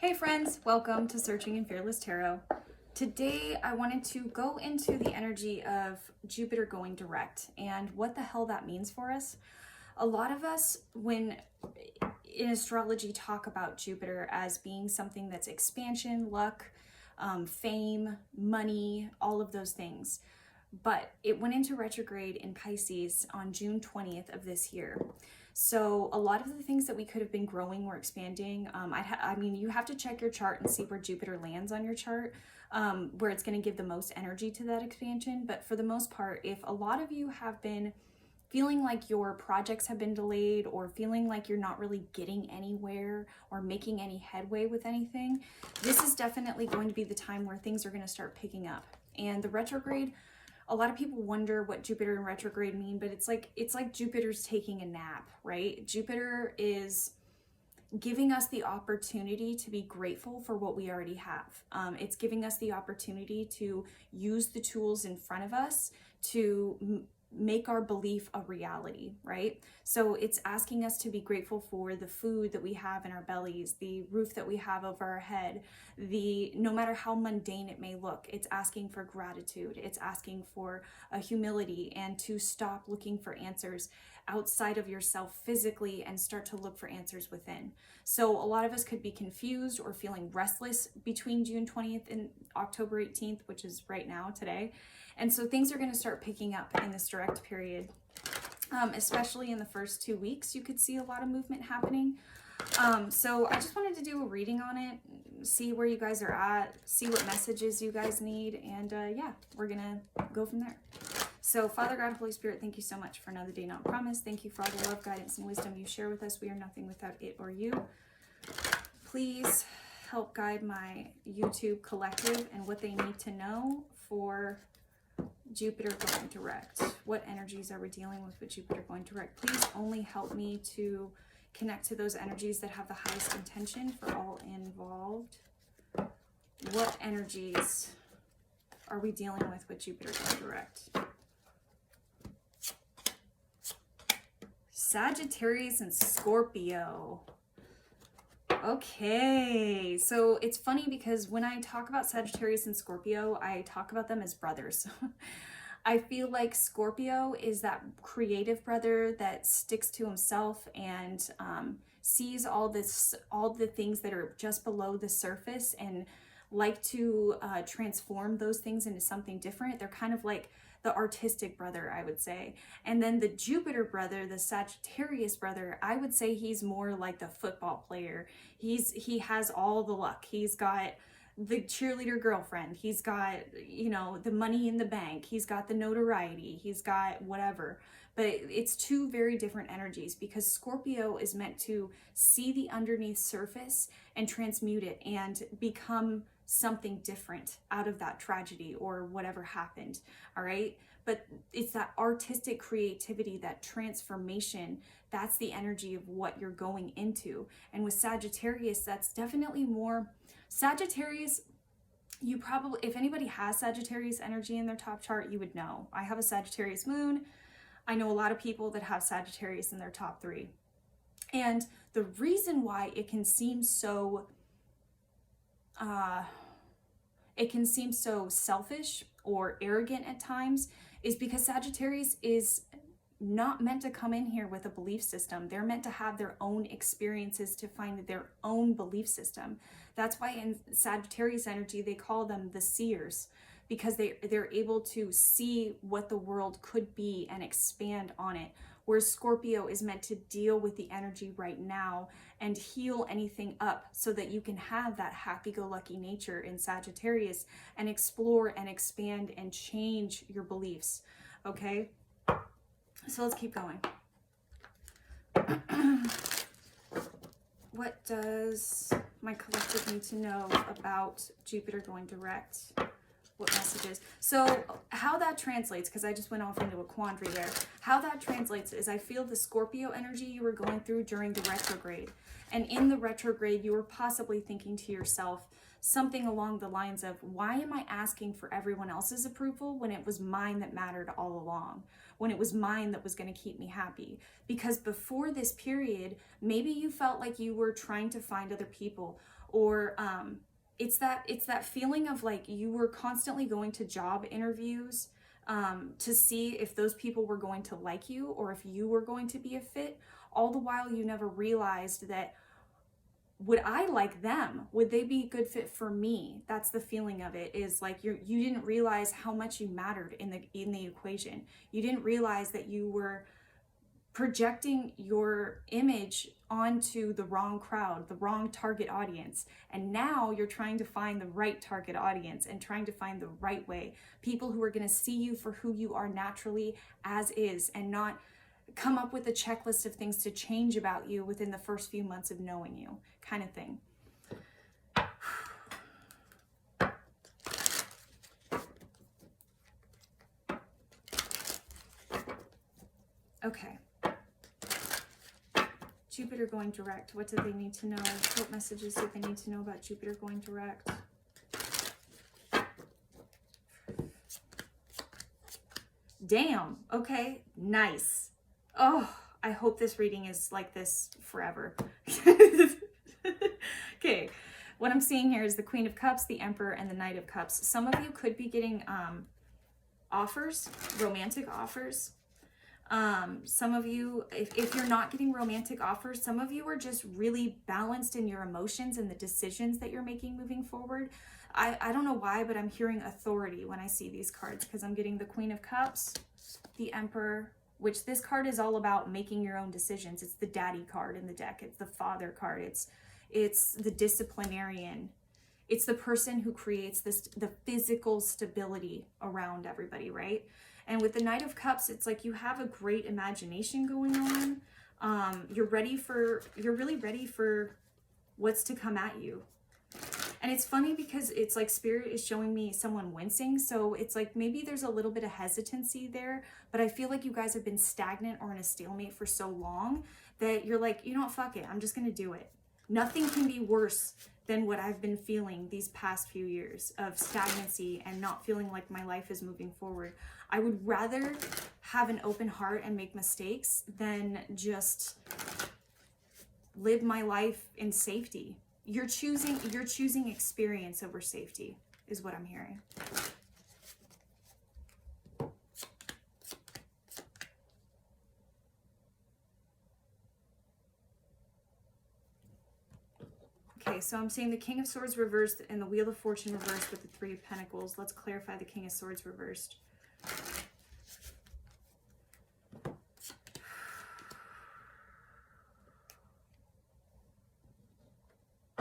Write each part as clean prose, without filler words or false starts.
Hey friends, welcome to Searching in Fearless Tarot. Today I wanted to go into the energy of Jupiter going direct and what the hell that means for us. A lot of us, when in astrology, talk about Jupiter as being something that's expansion, luck, fame, money, all of those things. But it went into retrograde in Pisces on June 20th of this year. So a lot of the things that we could have been growing or expanding, I mean, you have to check your chart and see where Jupiter lands on your chart, where it's going to give the most energy to that expansion. But for the most part, if a lot of you have been feeling like your projects have been delayed or feeling like you're not really getting anywhere or making any headway with anything, this is definitely going to be the time where things are going to start picking up. And the retrograde, a lot of people wonder what Jupiter and retrograde mean, but it's like Jupiter's taking a nap, right? Jupiter is giving us the opportunity to be grateful for what we already have. It's giving us the opportunity to use the tools in front of us to make our belief a reality, right? So it's asking us to be grateful for the food that we have in our bellies, the roof that we have over our head, no matter how mundane it may look, it's asking for gratitude. It's asking for a humility and to stop looking for answers outside of yourself physically and start to look for answers within. So a lot of us could be confused or feeling restless between June 20th and October 18th, which is right now, today. And so things are going to start picking up in this direct period, especially in the first 2 weeks. You could see a lot of movement happening. So I just wanted to do a reading on it, see where you guys are at, see what messages you guys need, and yeah, we're going to go from there. So Father God, Holy Spirit, thank you so much for another day not promised. Thank you for all the love, guidance, and wisdom you share with us. We are nothing without it or you. Please help guide my YouTube collective and what they need to know for Jupiter going direct. What energies are we dealing with Jupiter going direct? Please only help me to connect to those energies that have the highest intention for all involved. What energies are we dealing with Jupiter going direct? Sagittarius and Scorpio. Okay, so it's funny because when I talk about Sagittarius and Scorpio, I talk about them as brothers. I feel like Scorpio is that creative brother that sticks to himself and sees all the things that are just below the surface and like to transform those things into something different. They're kind of like the artistic brother, I would say. And then the Jupiter brother, the Sagittarius brother, I would say he's more like the football player. He has all the luck. He's got the cheerleader girlfriend. He's got, you know, the money in the bank. He's got the notoriety. He's got whatever. But it's two very different energies because Scorpio is meant to see the underneath surface and transmute it and become something different out of that tragedy or whatever happened. All right. But it's that artistic creativity, that transformation. That's the energy of what you're going into. And with Sagittarius, that's definitely more Sagittarius. You probably, if anybody has Sagittarius energy in their top chart, you would know. I have a Sagittarius moon. I know a lot of people that have Sagittarius in their top 3. And the reason why it can seem so selfish or arrogant at times is because Sagittarius is not meant to come in here with a belief system. They're meant to have their own experiences to find their own belief system. That's why in Sagittarius energy, they call them the seers, because they're able to see what the world could be and expand on it. Whereas Scorpio is meant to deal with the energy right now and heal anything up so that you can have that happy-go-lucky nature in Sagittarius and explore and expand and change your beliefs, okay? So let's keep going. What does my collective need to know about Jupiter going direct? What messages? So how that translates, because I just went off into a quandary there. How that translates is I feel the Scorpio energy you were going through during the retrograde. And in the retrograde, you were possibly thinking to yourself, something along the lines of, why am I asking for everyone else's approval when it was mine that mattered all along? When it was mine that was going to keep me happy? Because before this period, maybe you felt like you were trying to find other people, or it's that feeling of like you were constantly going to job interviews to see if those people were going to like you or if you were going to be a fit. All the while you never realized that, would I like them? Would they be a good fit for me? That's the feeling of it, is like you didn't realize how much you mattered in the equation. You didn't realize that you were projecting your image onto the wrong crowd, the wrong target audience. And now you're trying to find the right target audience and trying to find the right way. People who are going to see you for who you are naturally as is, and not come up with a checklist of things to change about you within the first few months of knowing you, kind of thing. Okay. Jupiter going direct. What do they need to know? What messages do they need to know about Jupiter going direct? Damn. Okay. Nice. Oh, I hope this reading is like this forever. Okay. What I'm seeing here is the Queen of Cups, the Emperor, and the Knight of Cups. Some of you could be getting offers, romantic offers. Some of you, if you're not getting romantic offers, some of you are just really balanced in your emotions and the decisions that you're making moving forward. I don't know why, but I'm hearing authority when I see these cards, because I'm getting the Queen of Cups, the Emperor, which this card is all about making your own decisions. It's the daddy card in the deck. It's the father card. It's the disciplinarian. It's the person who creates the physical stability around everybody, right? And with the Knight of Cups, it's like you have a great imagination going on. You're really ready for what's to come at you. And it's funny because it's like Spirit is showing me someone wincing. So it's like maybe there's a little bit of hesitancy there, but I feel like you guys have been stagnant or in a stalemate for so long that you're like, you know what, fuck it. I'm just going to do it. Nothing can be worse than what I've been feeling these past few years of stagnancy and not feeling like my life is moving forward. I would rather have an open heart and make mistakes than just live my life in safety. You're choosing experience over safety, is what I'm hearing. Okay, so I'm seeing the King of Swords reversed and the Wheel of Fortune reversed with the Three of Pentacles. Let's clarify the King of Swords reversed.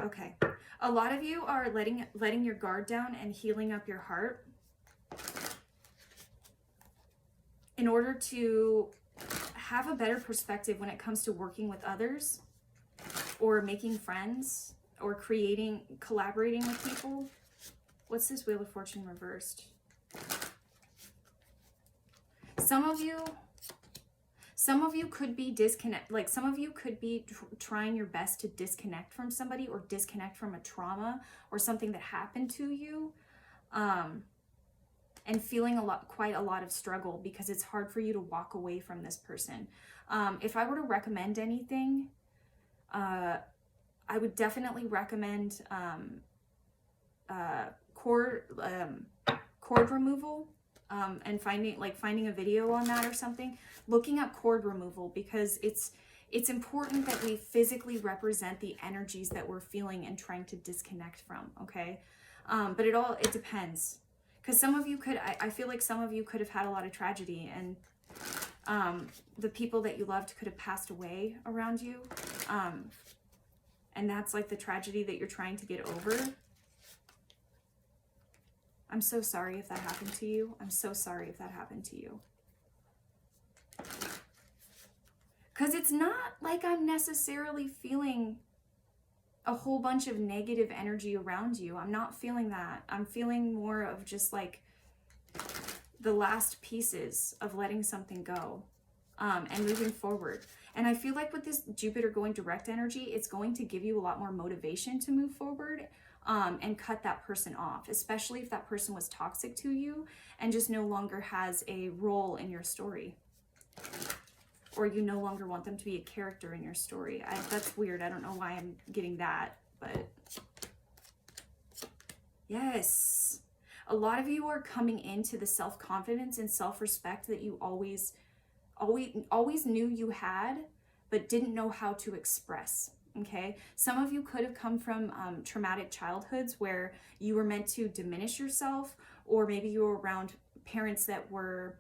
Okay, a lot of you are letting your guard down and healing up your heart in order to have a better perspective when it comes to working with others or making friends or collaborating with people. What's this Wheel of Fortune reversed? Some of you could be some of you could be trying your best to disconnect from somebody or disconnect from a trauma or something that happened to you, and feeling quite a lot of struggle because it's hard for you to walk away from this person. If I were to recommend anything, I would definitely recommend cord removal. And finding a video on that or something, looking up cord removal, because it's important that we physically represent the energies that we're feeling and trying to disconnect from, okay? But it depends, because some of you I feel like some of you could have had a lot of tragedy, and the people that you loved could have passed away around you, and that's like the tragedy that you're trying to get over. I'm so sorry if that happened to you. I'm so sorry if that happened to you. Because it's not like I'm necessarily feeling a whole bunch of negative energy around you. I'm not feeling that. I'm feeling more of just like the last pieces of letting something go and moving forward. And I feel like with this Jupiter going direct energy, it's going to give you a lot more motivation to move forward. and cut that person off, especially if that person was toxic to you and just no longer has a role in your story, or you no longer want them to be a character in your story. That's weird. I don't know why I'm getting that, but yes. A lot of you are coming into the self-confidence and self-respect that you always knew you had, but didn't know how to express. Okay, some of you could have come from traumatic childhoods where you were meant to diminish yourself, or maybe you were around parents that were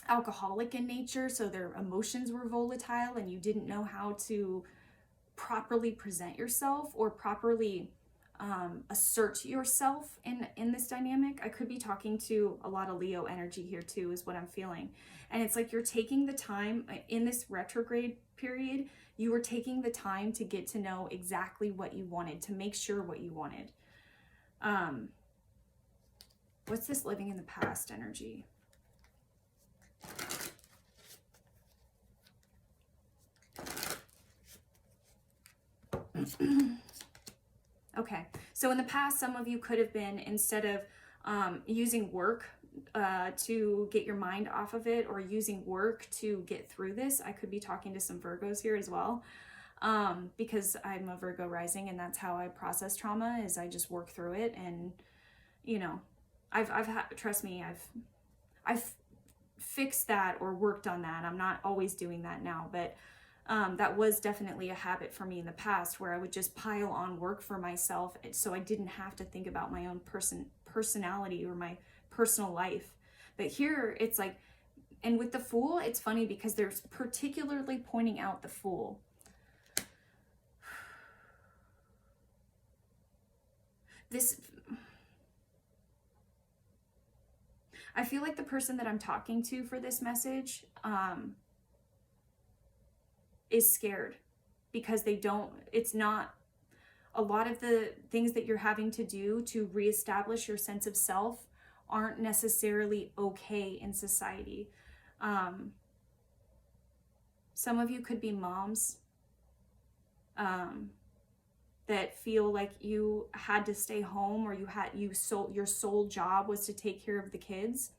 alcoholic in nature, so their emotions were volatile and you didn't know how to properly present yourself or properly assert yourself in this dynamic. I could be talking to a lot of Leo energy here too, is what I'm feeling. And it's like you're taking the time in this retrograde period, you were taking the time to get to know exactly what you wanted, to make sure what you wanted. What's this living in the past energy? Okay, so in the past, some of you could have been, instead of using work to get your mind off of it, or using work to get through this, I could be talking to some Virgos here as well, because I'm a Virgo rising, and that's how I process trauma, is I just work through it. And you know, I've had, trust me, I've fixed that or worked on that. I'm not always doing that now, but that was definitely a habit for me in the past, where I would just pile on work for myself so I didn't have to think about my own personality or my personal life. But here it's like, and with the Fool, it's funny because they're particularly pointing out the Fool. I feel like the person that I'm talking to for this message is scared, because it's not, a lot of the things that you're having to do to reestablish your sense of self aren't necessarily okay in society. Some of you could be moms that feel like you had to stay home, or your sole job was to take care of the kids.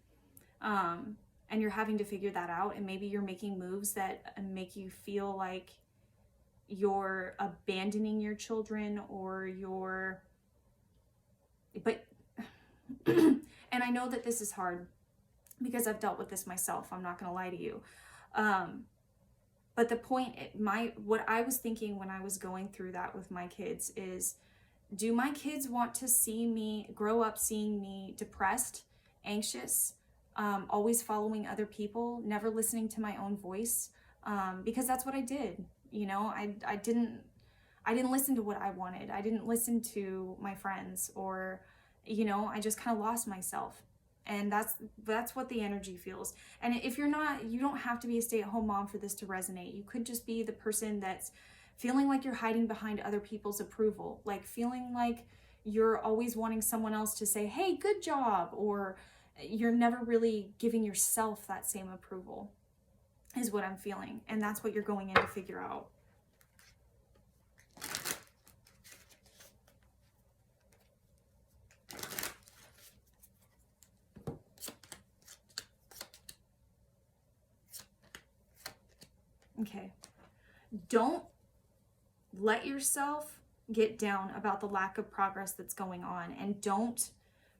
And you're having to figure that out, and maybe you're making moves that make you feel like you're abandoning your children, or but and I know that this is hard because I've dealt with this myself, I'm not going to lie to you. But the point, what I was thinking when I was going through that with my kids is, do my kids want to see me grow up seeing me depressed, anxious, always following other people, never listening to my own voice? Because that's what I did. You know, I didn't listen to what I wanted. I didn't listen to my friends, or, you know, I just kind of lost myself. And that's what the energy feels. And if you're not, you don't have to be a stay-at-home mom for this to resonate. You could just be the person that's feeling like you're hiding behind other people's approval, like feeling like you're always wanting someone else to say, hey, good job, or you're never really giving yourself that same approval, is what I'm feeling. And that's what you're going in to figure out. Okay. Don't let yourself get down about the lack of progress that's going on, and don't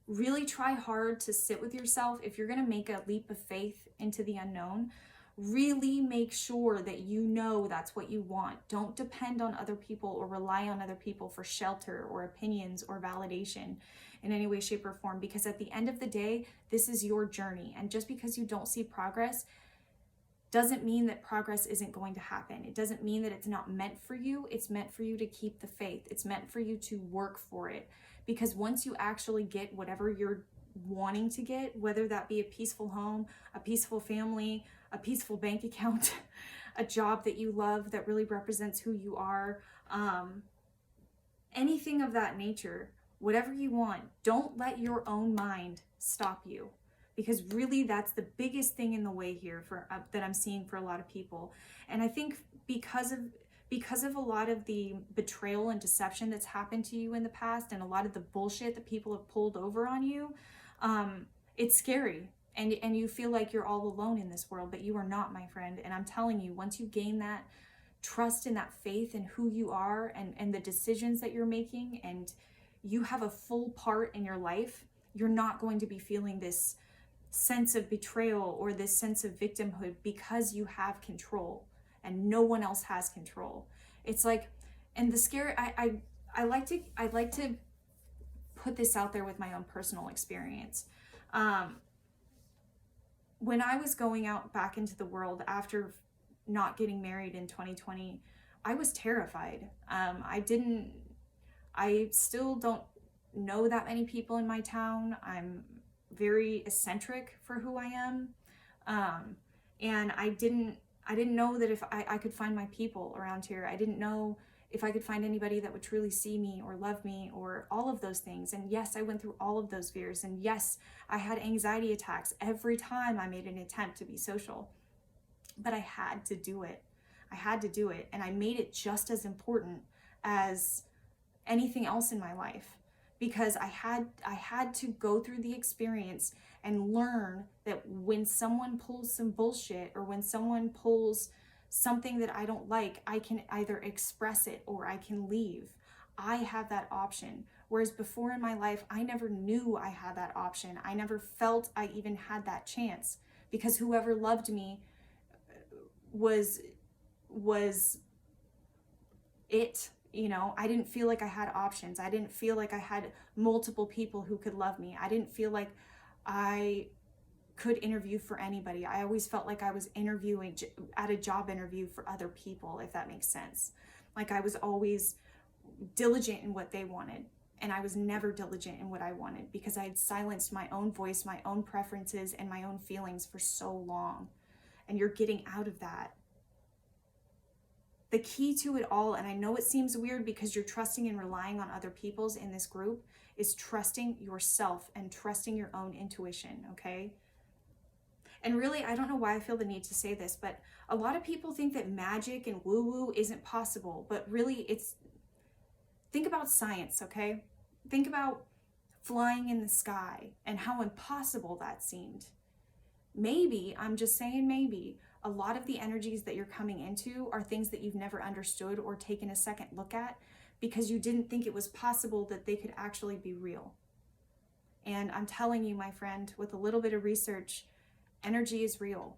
really try hard to sit with yourself. If you're going to make a leap of faith into the unknown, really make sure that you know that's what you want. Don't depend on other people or rely on other people for shelter or opinions or validation in any way, shape, or form, because at the end of the day, this is your journey. And just because you don't see progress doesn't mean that progress isn't going to happen. It doesn't mean that it's not meant for you. It's meant for you to keep the faith. It's meant for you to work for it. Because once you actually get whatever you're wanting to get, whether that be a peaceful home, a peaceful family, a peaceful bank account, a job that you love that really represents who you are, anything of that nature, whatever you want, don't let your own mind stop you. Because really that's the biggest thing in the way here for that I'm seeing for a lot of people. And I think because because of a lot of the betrayal and deception that's happened to you in the past, and a lot of the bullshit that people have pulled over on you. It's scary, and you feel like you're all alone in this world, but you are not, my friend. And I'm telling you, once you gain that trust and that faith in who you are, and the decisions that you're making, and you have a full part in your life, you're not going to be feeling this sense of betrayal or this sense of victimhood, because you have control and no one else has control. It's like, and the scary, I like to put this out there with my own personal experience. When I was going out back into the world after not getting married in 2020, I was terrified. I still don't know that many people in my town. I'm very eccentric for who I am. And I didn't know that if I could find my people around here. I didn't know if I could find anybody that would truly see me or love me or all of those things. And yes, I went through all of those fears. And yes, I had anxiety attacks every time I made an attempt to be social. But I had to do it. I had to do it. And I made it just as important as anything else in my life, because I had to go through the experience and learn that when someone pulls some bullshit, or when someone pulls something that I don't like, I can either express it or I can leave. I have that option. Whereas before in my life, I never knew I had that option. I never felt I even had that chance, because whoever loved me was it. You know, I didn't feel like I had options. I didn't feel like I had multiple people who could love me. I didn't feel like I could interview for anybody. I always felt like I was interviewing at a job interview for other people, if that makes sense. Like I was always diligent in what they wanted, and I was never diligent in what I wanted, because I had silenced my own voice, my own preferences, and my own feelings for so long. And you're getting out of that. The key to it all, and I know it seems weird because you're trusting and relying on other people's in this group, is trusting yourself and trusting your own intuition, okay? And really, I don't know why I feel the need to say this, but a lot of people think that magic and woo-woo isn't possible, but really think about science, okay? Think about flying in the sky and how impossible that seemed. Maybe, I'm just saying maybe, a lot of the energies that you're coming into are things that you've never understood or taken a second look at, because you didn't think it was possible that they could actually be real. And I'm telling you, my friend, with a little bit of research, energy is real,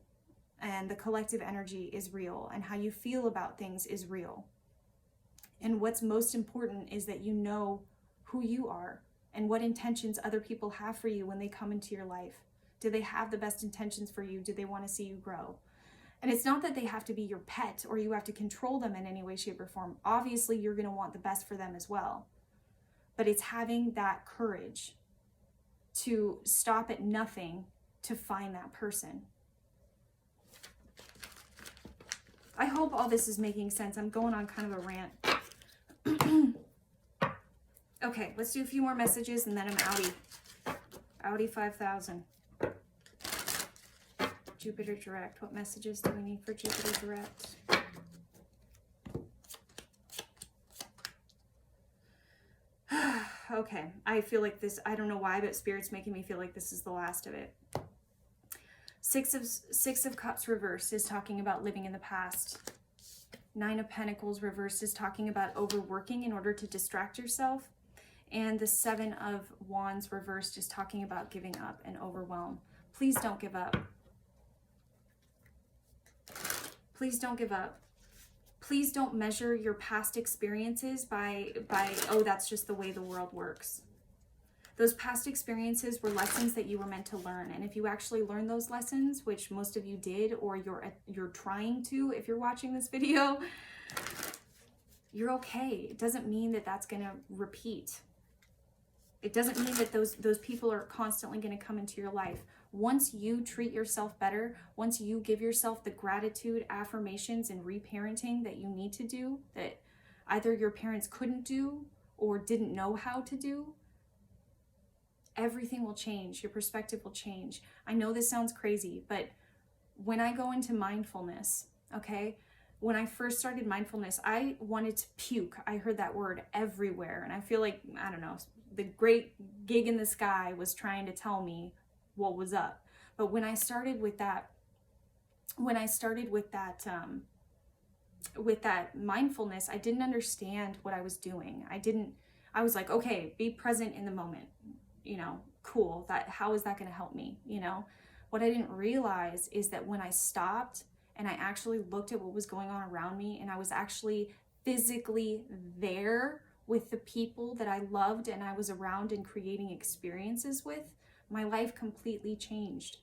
and the collective energy is real, and how you feel about things is real. And what's most important is that you know who you are and what intentions other people have for you when they come into your life. Do they have the best intentions for you? Do they want to see you grow? And it's not that they have to be your pet or you have to control them in any way, shape, or form. Obviously, you're going to want the best for them as well. But it's having that courage to stop at nothing to find that person. I hope all this is making sense. I'm going on kind of a rant. Okay, let's do a few more messages and then I'm outie. Outie 5000. Jupiter Direct. What messages do we need for Jupiter Direct? Okay, I feel like this, I don't know why, but Spirit's making me feel like this is the last of it. Six of Cups reversed is talking about living in the past. Nine of Pentacles reversed is talking about overworking in order to distract yourself. And the Seven of Wands reversed is talking about giving up and overwhelm. Please don't give up. Please don't give up. Please don't measure your past experiences by oh, that's just the way the world works. Those past experiences were lessons that you were meant to learn. And if you actually learn those lessons, which most of you did, or you're trying to, if you're watching this video, you're okay. It doesn't mean that that's going to repeat. It doesn't mean that those people are constantly going to come into your life. Once you treat yourself better, once you give yourself the gratitude, affirmations, and reparenting that you need to do, that either your parents couldn't do or didn't know how to do, everything will change. Your perspective will change. I know this sounds crazy, but when I go into mindfulness, okay, when I first started mindfulness, I wanted to puke. I heard that word everywhere. And I feel like, I don't know, the great gig in the sky was trying to tell me what was up. But when I started with that, with that mindfulness, I didn't understand what I was doing. I was like, okay, be present in the moment, cool. How is that going to help me? What I didn't realize is that when I stopped and I actually looked at what was going on around me, and I was actually physically there with the people that I loved and I was around and creating experiences with, my life completely changed.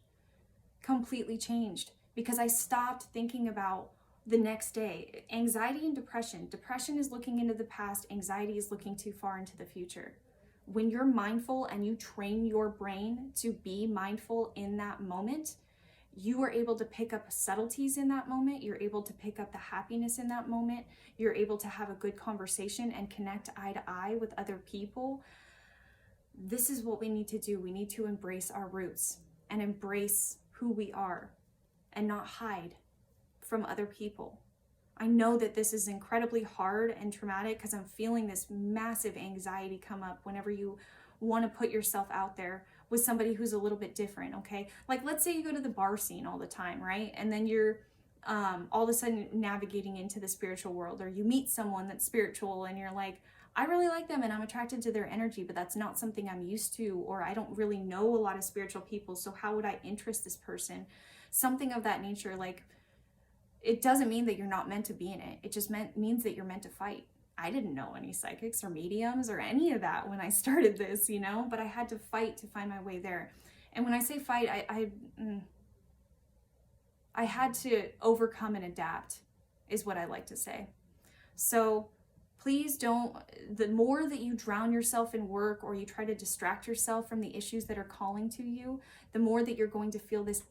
Completely changed, because I stopped thinking about the next day. Anxiety and depression. Depression is looking into the past. Anxiety is looking too far into the future. When you're mindful and you train your brain to be mindful in that moment, you are able to pick up subtleties in that moment. You're able to pick up the happiness in that moment. You're able to have a good conversation and connect eye to eye with other people. This is what we need to do. We need to embrace our roots and embrace who we are and not hide from other people. I know that this is incredibly hard and traumatic because I'm feeling this massive anxiety come up whenever you want to put yourself out there with somebody who's a little bit different, okay? Like, let's say you go to the bar scene all the time, right? And then you're all of a sudden navigating into the spiritual world, or you meet someone that's spiritual and you're like, I really like them and I'm attracted to their energy, but that's not something I'm used to, or I don't really know a lot of spiritual people, so how would I interest this person? Something of that nature. Like, it doesn't mean that you're not meant to be in it. It just means that you're meant to fight. I didn't know any psychics or mediums or any of that when I started this, but I had to fight to find my way there. And when I say fight, I had to overcome and adapt, is what I like to say. So please don't, the more that you drown yourself in work or you try to distract yourself from the issues that are calling to you, the more that you're going to feel this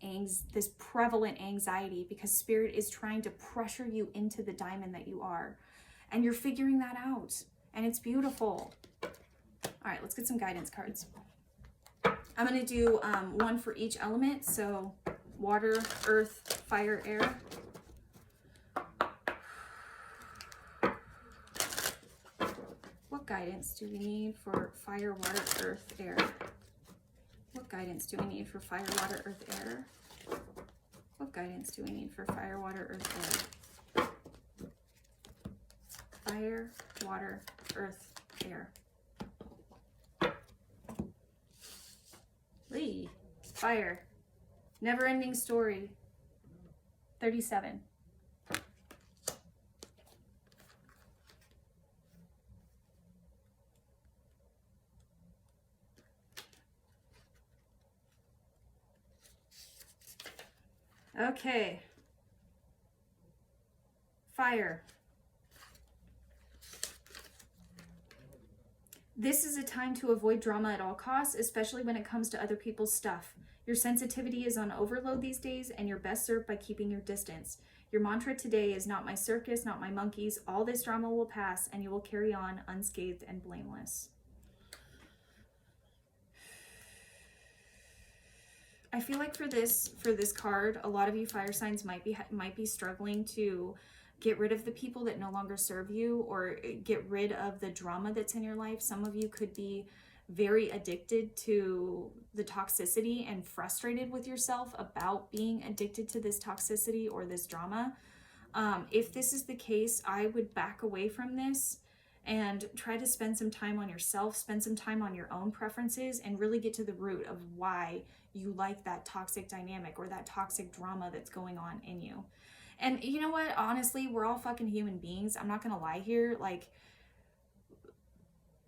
prevalent anxiety, because spirit is trying to pressure you into the diamond that you are. And you're figuring that out. And it's beautiful. All right, let's get some guidance cards. I'm going to do one for each element. So water, earth, fire, air. What guidance do we need for fire, water, earth, air? What guidance do we need for fire, water, earth, air? What guidance do we need for fire, water, earth, air? Fire, water, earth, air. Lee, fire. Never-ending story. 37. Okay. Fire. This is a time to avoid drama at all costs, especially when it comes to other people's stuff. Your sensitivity is on overload these days, and you're best served by keeping your distance. Your mantra today is not my circus, not my monkeys. All this drama will pass, and you will carry on unscathed and blameless. I feel like for this card, a lot of you fire signs might be struggling to get rid of the people that no longer serve you, or get rid of the drama that's in your life. Some of you could be very addicted to the toxicity and frustrated with yourself about being addicted to this toxicity or this drama. If this is the case, I would back away from this and try to spend some time on yourself, spend some time on your own preferences, and really get to the root of why you like that toxic dynamic or that toxic drama that's going on in you. And you know what? Honestly, we're all fucking human beings. I'm not gonna lie here. Like,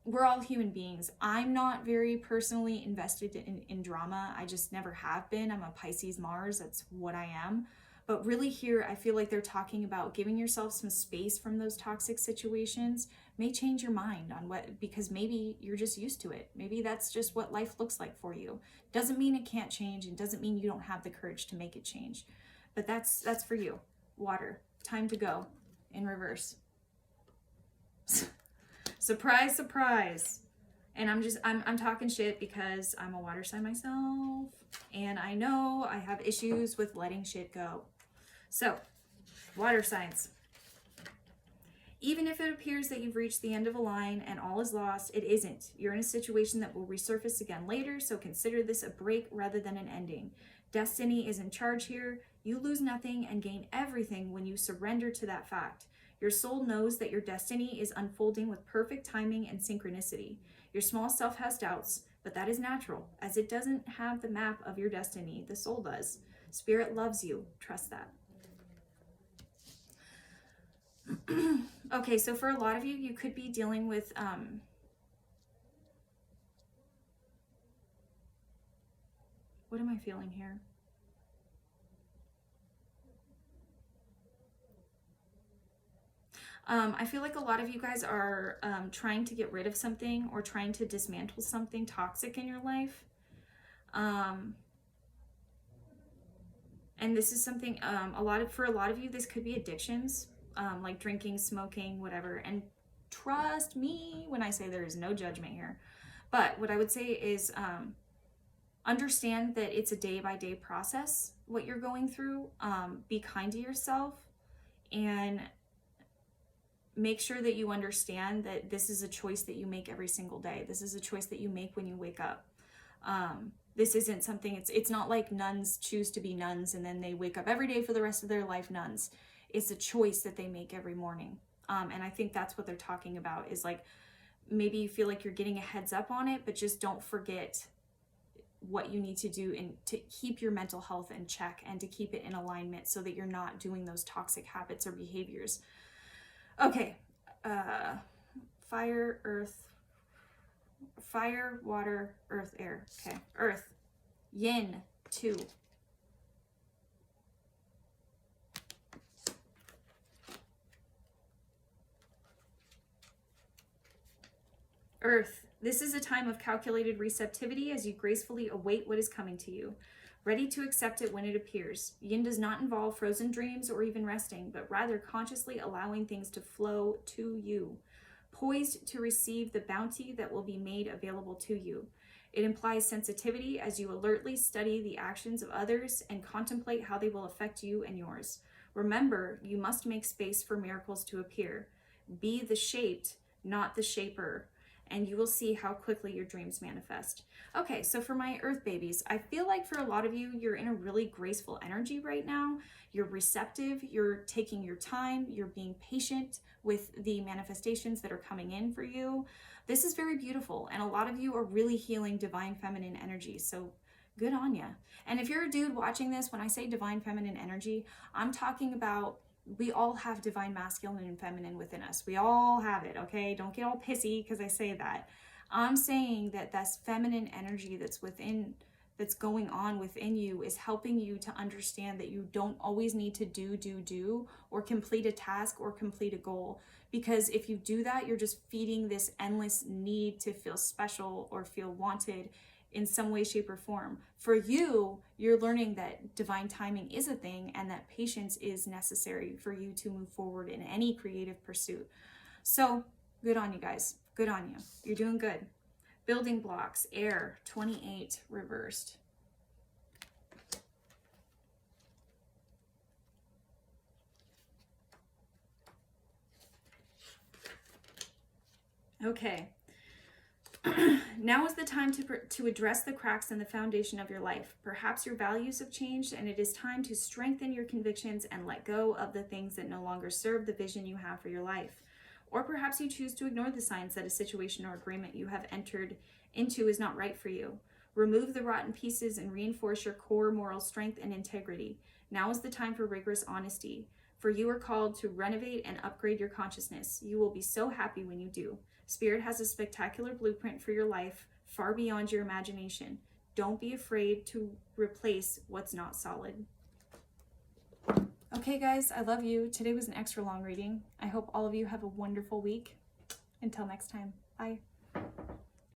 we're all human beings. I'm not very personally invested in drama. I just never have been. I'm a Pisces Mars. That's what I am. But really here, I feel like they're talking about giving yourself some space from those toxic situations may change your mind on because maybe you're just used to it. Maybe that's just what life looks like for you. Doesn't mean it can't change, and doesn't mean you don't have the courage to make it change. But that's for you. Water, time to go in reverse. Surprise, surprise. And I'm talking shit because I'm a water sign myself, and I know I have issues with letting shit go. So, water signs. Even if it appears that you've reached the end of a line and all is lost, it isn't. You're in a situation that will resurface again later, so consider this a break rather than an ending. Destiny is in charge here. You lose nothing and gain everything when you surrender to that fact. Your soul knows that your destiny is unfolding with perfect timing and synchronicity. Your small self has doubts, but that is natural, as it doesn't have the map of your destiny. The soul does. Spirit loves you. Trust that. Okay, so for a lot of you, you could be dealing with what am I feeling here? I feel like a lot of you guys are trying to get rid of something or trying to dismantle something toxic in your life. And this is something, for a lot of you, this could be addictions, like drinking, smoking, whatever. And trust me when I say there is no judgment here. But what I would say is understand that it's a day-by-day process, what you're going through. Be kind to yourself and make sure that you understand that this is a choice that you make every single day. This is a choice that you make when you wake up. This isn't something, it's not like nuns choose to be nuns and then they wake up every day for the rest of their life nuns. It's a choice that they make every morning. And I think that's what they're talking about, is like, maybe you feel like you're getting a heads up on it, but just don't forget what you need to do and to keep your mental health in check and to keep it in alignment so that you're not doing those toxic habits or behaviors. Okay, fire, water, earth, air. Okay, earth, yin, 2. Earth, this is a time of calculated receptivity as you gracefully await what is coming to you, ready to accept it when it appears. Yin does not involve frozen dreams or even resting, but rather consciously allowing things to flow to you, poised to receive the bounty that will be made available to you. It implies sensitivity as you alertly study the actions of others and contemplate how they will affect you and yours. Remember, you must make space for miracles to appear. Be the shaped, not the shaper, and you will see how quickly your dreams manifest. Okay, so for my earth babies, I feel like for a lot of you, you're in a really graceful energy right now. You're receptive, you're taking your time, you're being patient with the manifestations that are coming in for you. This is very beautiful, and a lot of you are really healing divine feminine energy, so good on ya. And if you're a dude watching this, when I say divine feminine energy, I'm talking about we all have divine masculine and feminine within us. We all have it, okay? Don't get all pissy because I say that. I'm saying that that's feminine energy that's going on within you is helping you to understand that you don't always need to do or complete a task or complete a goal. Because if you do that, you're just feeding this endless need to feel special or feel wanted in some way, shape, or form. For you, you're learning that divine timing is a thing and that patience is necessary for you to move forward in any creative pursuit. So good on you guys. Good on you. You're doing good. Building blocks, air, 28, reversed. Okay. Now is the time to address the cracks in the foundation of your life. Perhaps your values have changed and it is time to strengthen your convictions and let go of the things that no longer serve the vision you have for your life. Or perhaps you choose to ignore the signs that a situation or agreement you have entered into is not right for you. Remove the rotten pieces and reinforce your core moral strength and integrity. Now is the time for rigorous honesty, for you are called to renovate and upgrade your consciousness. You will be so happy when you do. Spirit has a spectacular blueprint for your life, far beyond your imagination. Don't be afraid to replace what's not solid. Okay, guys, I love you. Today was an extra long reading. I hope all of you have a wonderful week. Until next time, bye.